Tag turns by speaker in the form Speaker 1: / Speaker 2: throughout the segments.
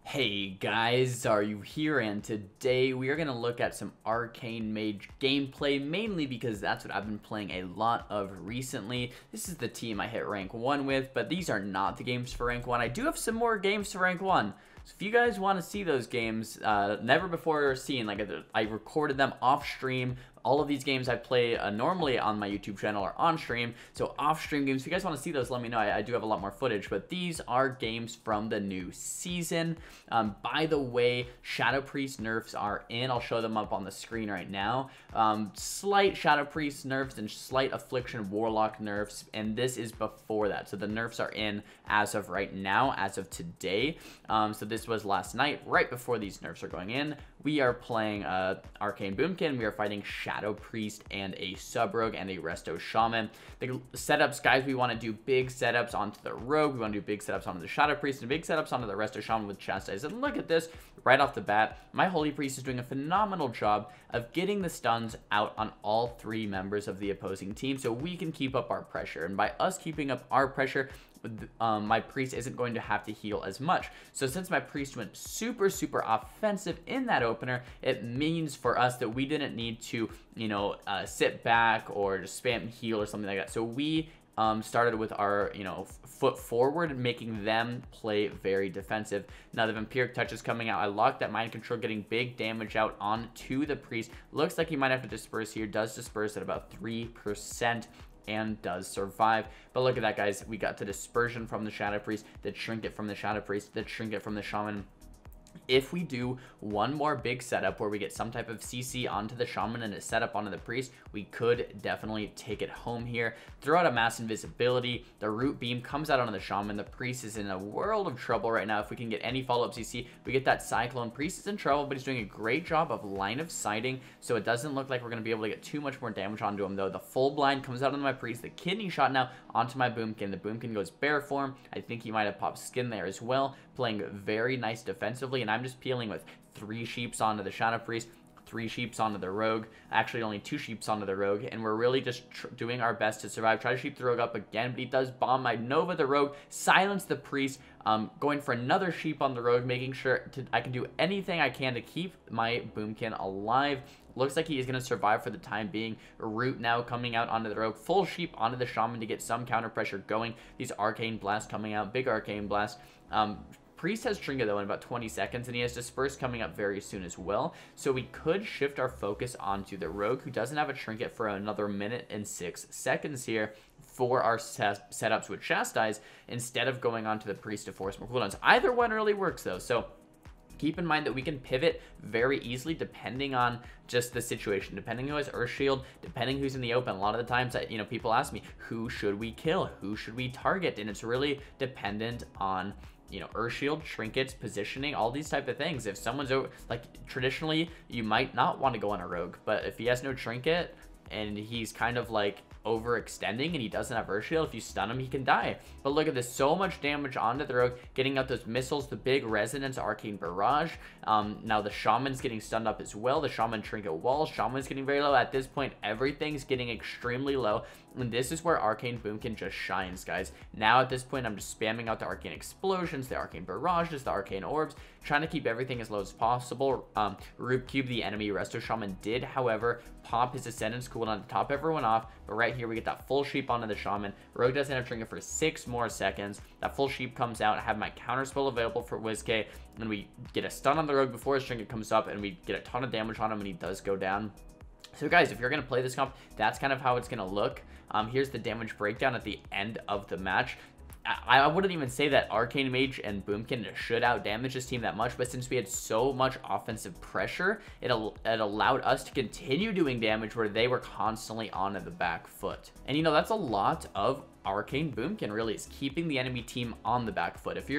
Speaker 1: Hey guys, Xaryu here, and today we are going to look at some Arcane Mage gameplay, mainly because that's what I've been playing a lot of recently. This is the team I hit rank 1 with, but these are not the games for rank 1. I do have some more games for rank 1. So if you guys want to see those games, never before seen, like I recorded them off stream. All of these games I play normally on my YouTube channel are on stream, so off stream games. If you guys want to see those, let me know. I do have a lot more footage, but these are games from the new season. By the way, Shadow Priest nerfs are in. I'll show them up on the screen right now. Slight Shadow Priest nerfs and slight Affliction Warlock nerfs, and this is before that. So the nerfs are in as of right now, as of today. So this was last night, right before these nerfs are going in. We are playing Arcane Boomkin. We are fighting Shadow Priest and a Sub-Rogue and a Resto Shaman. The setups, guys, we want to do big setups onto the Rogue. We want to do big setups onto the Shadow Priest and big setups onto the Resto Shaman with Chastise. And look at this right off the bat. My Holy Priest is doing a phenomenal job of getting the stuns out on all three members of the opposing team so we can keep up our pressure. And by us keeping up our pressure, my priest isn't going to have to heal as much. So since my priest went super offensive in that opener, it means for us that we didn't need to, sit back or just spam heal or something like that. So we started with our, foot forward, making them play very defensive. Now the Vampiric Touch is coming out. I locked that Mind Control, getting big damage out onto the priest. Looks like he might have to disperse here. Does disperse at about 3%. And does survive. But look at that, guys. We got the dispersion from the Shadow Priest, the trinket from the Shadow Priest, the trinket from the Shaman. If we do one more big setup where we get some type of CC onto the Shaman and a setup onto the Priest, we could definitely take it home here. Throw out a Mass Invisibility. The Root Beam comes out onto the Shaman. The Priest is in a world of trouble right now. If we can get any follow-up CC, we get that Cyclone. Priest is in trouble, but he's doing a great job of line of sighting, so it doesn't look like we're going to be able to get too much more damage onto him, though. The Full Blind comes out onto my Priest. The Kidney Shot now onto my Boomkin. The Boomkin goes Bear Form. I think he might have popped Skin there as well, playing very nice defensively, and I'm just peeling with 3 Sheeps onto the Shadow Priest, 3 Sheeps onto the Rogue, actually only 2 Sheeps onto the Rogue, and we're really just doing our best to survive. Try to Sheep the Rogue up again, but he does bomb my Nova the Rogue, silence the Priest, going for another Sheep on the Rogue, making sure I can do anything I can to keep my Boomkin alive. Looks like he is going to survive for the time being. Root now coming out onto the Rogue. Full Sheep onto the Shaman to get some counter pressure going. These Arcane Blasts coming out. Big Arcane Blast. Priest has Trinket, though, in about 20 seconds, and he has Disperse coming up very soon as well. So we could shift our focus onto the Rogue, who doesn't have a Trinket for another minute and 6 seconds here for our setups with Chastise, instead of going onto the Priest to force more cooldowns. Either one really works, though, so keep in mind that we can pivot very easily depending on just the situation, depending who has Earth Shield, depending who's in the open. A lot of the times that, people ask me, who should we kill? Who should we target? And it's really dependent on, Earth Shield, trinkets, positioning, all these type of things. If someone's like, traditionally, you might not want to go on a Rogue, but if he has no trinket and he's kind of like overextending and he doesn't have Earth Shield, if you stun him, he can die. But look at this, so much damage onto the Rogue, getting out those missiles, the big Resonance, Arcane Barrage. Now the Shaman's getting stunned up as well. The Shaman Trinket Walls, Shaman's getting very low. At this point, everything's getting extremely low, and this is where Arcane Boomkin just shines, guys. Now at this point, I'm just spamming out the Arcane Explosions, the Arcane Barrages, the Arcane Orbs, trying to keep everything as low as possible. Root Cube, the enemy Resto Shaman, did, however, pop his Ascendance cooldown to top everyone off, but right here we get that full Sheep onto the Shaman. Rogue doesn't have Trinket for 6 more seconds. That full Sheep comes out. I have my counter spell available for WizK, and we get a stun on the Rogue before his Trinket comes up, and we get a ton of damage on him, and he does go down. So guys, if you're going to play this comp, that's kind of how it's going to look. Here's the damage breakdown at the end of the match. I wouldn't even say that Arcane Mage and Boomkin should out damage this team that much, but since we had so much offensive pressure, it allowed us to continue doing damage where they were constantly on the back foot. And that's a lot of Arcane Boomkin really, is keeping the enemy team on the back foot. If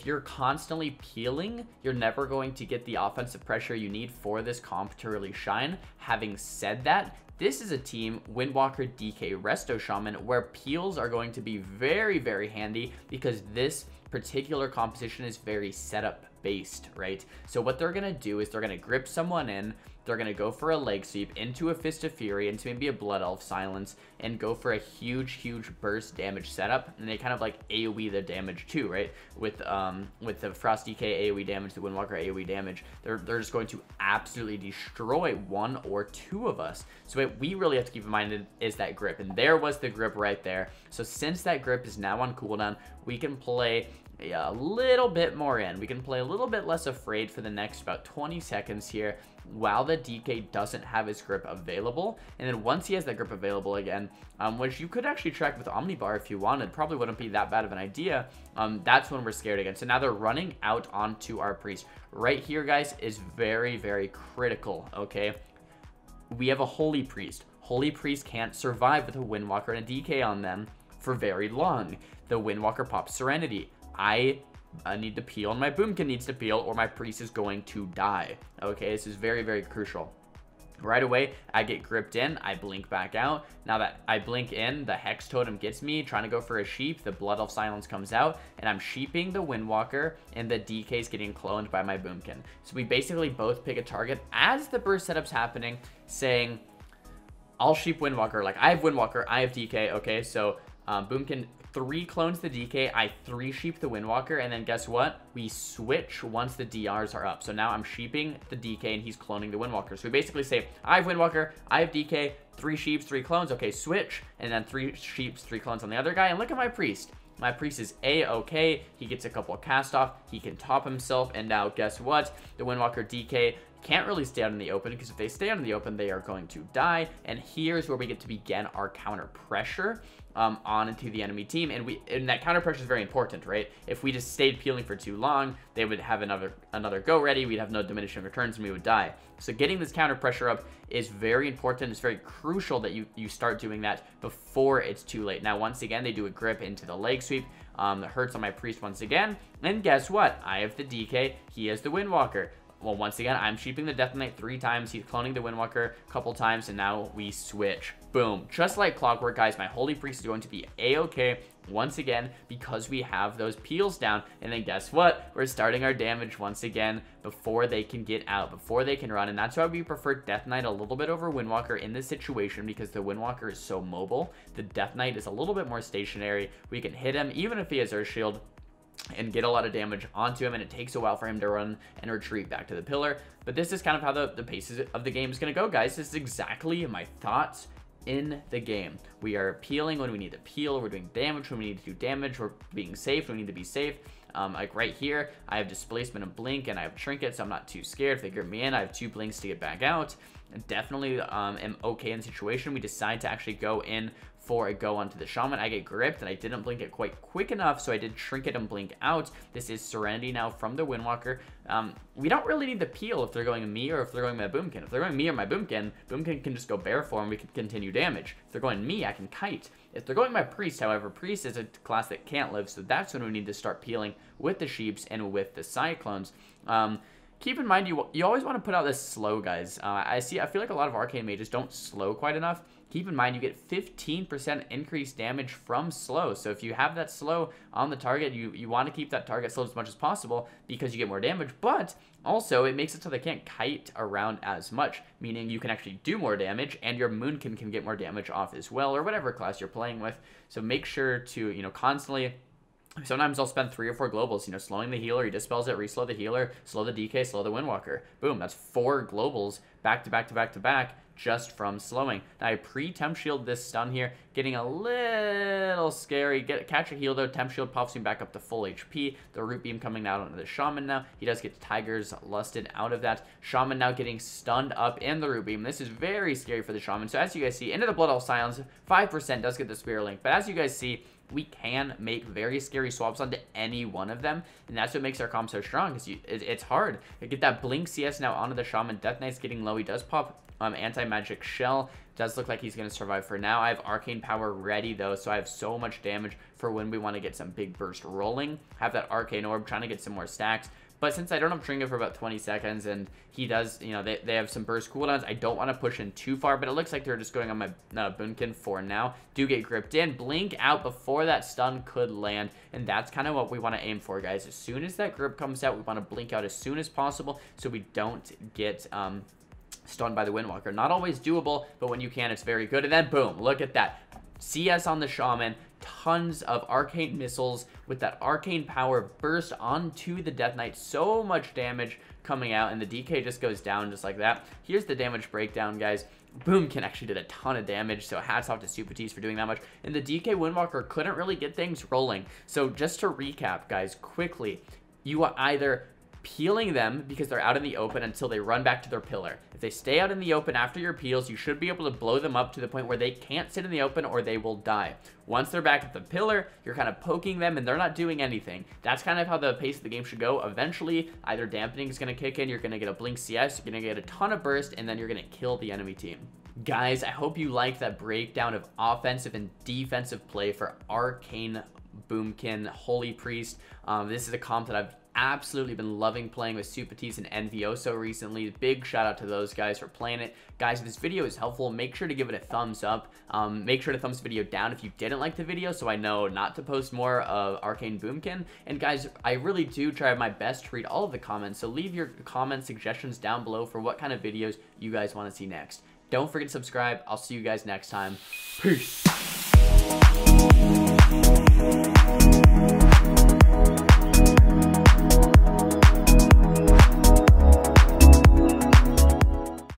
Speaker 1: you're constantly peeling, you're never going to get the offensive pressure you need for this comp to really shine. Having said that, this is a team, Windwalker, DK, Resto Shaman, where peels are going to be very handy, because this particular composition is very setup based, right? So what they're gonna do is they're gonna grip someone in, they're gonna go for a leg sweep into a Fist of Fury, into maybe a Blood Elf Silence, and go for a huge burst damage setup, and they kind of like AoE the damage too, right? With the Frost DK AoE damage, the Windwalker AoE damage, they're just going to absolutely destroy one or two of us. So what we really have to keep in mind is that grip, and there was the grip right there. So since that grip is now on cooldown, we can play a little bit more in. We can play a little bit less afraid for the next about 20 seconds here while the DK doesn't have his grip available. And then once he has that grip available again, which you could actually track with Omnibar if you wanted, probably wouldn't be that bad of an idea, that's when we're scared again. So now they're running out onto our priest. Right here, guys, is very critical, okay? We have a Holy Priest. Holy Priest can't survive with a Windwalker and a DK on them for very long. The Windwalker pops Serenity. I need to peel, and my Boomkin needs to peel, or my priest is going to die. Okay, this is very crucial. Right away, I get gripped in, I blink back out. Now that I blink in, the Hex Totem gets me, trying to go for a sheep, the Blood Elf Silence comes out, and I'm sheeping the Windwalker, and the DK is getting cloned by my Boomkin. So we basically both pick a target as the burst setup's happening, saying, I'll sheep Windwalker, like I have Windwalker, I have DK, okay, so Boomkin 3 clones the DK, I 3 sheep the Windwalker, and then guess what? We switch once the DRs are up. So now I'm sheeping the DK and he's cloning the Windwalker. So we basically say, I have Windwalker, I have DK, 3 sheeps, 3 clones, okay, switch, and then 3 sheeps, 3 clones on the other guy, and look at my priest. My priest is A-okay, he gets a couple of cast off, he can top himself, and now guess what? The Windwalker DK can't really stay out in the open, because if they stay out in the open, they are going to die, and here's where we get to begin our counter pressure on into the enemy team, and that counter pressure is very important, right? If we just stayed peeling for too long, they would have another go ready, we'd have no diminishing returns, and we would die. So getting this counter pressure up is very important. It's very crucial that you start doing that before it's too late. Now, once again, they do a grip into the leg sweep. That hurts on my priest once again, and guess what? I have the DK, he has the Windwalker. Well, once again, I'm sheeping the Death Knight 3 times. He's cloning the Windwalker a couple times, and now we switch. Boom. Just like clockwork, guys, my Holy Priest is going to be A-okay once again because we have those peels down. And then guess what? We're starting our damage once again before they can get out, before they can run. And that's why we prefer Death Knight a little bit over Windwalker in this situation, because the Windwalker is so mobile. The Death Knight is a little bit more stationary. We can hit him even if he has Earth Shield and get a lot of damage onto him, and it takes a while for him to run and retreat back to the pillar. But this is kind of how the pace of the game is going to go, guys. This is exactly my thoughts in the game. We are peeling when we need to peel, we're doing damage when we need to do damage, we're being safe when we need to be safe. Like right here, I have displacement and blink, and I have trinket, so I'm not too scared. If they grip me in, I have 2 blinks to get back out. Definitely am okay in the situation. We decide to actually go in for a go onto the shaman. I get gripped, and I didn't blink it quite quick enough, so I did trinket and blink out. This is Serenity now from the Windwalker. We don't really need to peel if they're going me or if they're going my Boomkin. If they're going me or my Boomkin, Boomkin can just go bear form, we can continue damage. If they're going me, I can kite. If they're going my priest, however, priest is a class that can't live, so that's when we need to start peeling with the sheeps and with the cyclones. Keep in mind, you always want to put out this slow, guys. I feel like a lot of arcane mages don't slow quite enough. Keep in mind, you get 15% increased damage from slow. So if you have that slow on the target, you want to keep that target slowed as much as possible because you get more damage. But also, it makes it so they can't kite around as much, meaning you can actually do more damage, and your Moonkin can get more damage off as well, or whatever class you're playing with. So make sure to, constantly... Sometimes I'll spend 3 or 4 globals, slowing the healer, he dispels it, reslow the healer, slow the DK, slow the Windwalker. Boom, that's 4 globals back to back to back to back just from slowing. Now I pre-temp shield this stun here, getting a little scary. Catch a heal though, temp shield pops me back up to full HP. The root beam coming out onto the shaman now. He does get Tiger's Lusted out of that. Shaman now getting stunned up in the root beam. This is very scary for the shaman. So as you guys see, into the Blood Elf Silence, 5% does get the Spirit Link. But as you guys see, we can make very scary swaps onto any one of them, and that's what makes our comp so strong, because it's hard. You get that Blink CS now onto the Shaman. Death Knight's getting low. He does pop Anti-Magic Shell. Does look like he's going to survive for now. I have Arcane Power ready, though, so I have so much damage for when we want to get some big burst rolling. Have that Arcane Orb, trying to get some more stacks. But since I don't have Tringa for about 20 seconds, and he does, you know, they have some burst cooldowns, I don't want to push in too far, but it looks like they're just going on my Boomkin for now. Do get gripped in, blink out before that stun could land, and that's kind of what we want to aim for, guys. As soon as that grip comes out, we want to blink out as soon as possible so we don't get stunned by the Windwalker. Not always doable, but when you can, it's very good. And then boom, look at that. CS on the Shaman, tons of arcane missiles with that arcane power burst onto the Death Knight. So much damage coming out, and the DK just goes down just like that. Here's the damage breakdown, guys. Boomkin actually did a ton of damage, so hats off to Supertees for doing that much. And the DK Windwalker couldn't really get things rolling. So just to recap, guys, quickly, you are either peeling them because they're out in the open until they run back to their pillar. If they stay out in the open after your peels, you should be able to blow them up to the point where they can't sit in the open or they will die. Once they're back at the pillar, you're kind of poking them and they're not doing anything. That's kind of how the pace of the game should go. Eventually, either dampening is going to kick in, you're going to get a blink CS, you're going to get a ton of burst, and then you're going to kill the enemy team. Guys, I hope you liked that breakdown of offensive and defensive play for Arcane Boomkin Holy Priest. This is a comp that I've absolutely been loving playing with Supertees and Envioso recently. Big shout out to those guys for playing it. Guys, if this video is helpful, make sure to give it a thumbs up. Make sure to thumbs the video down if you didn't like the video, so I know not to post more of Arcane Boomkin. And guys, I really do try my best to read all of the comments, so leave your comment suggestions down below for what kind of videos you guys want to see next. Don't forget to subscribe. I'll see you guys next time. Peace.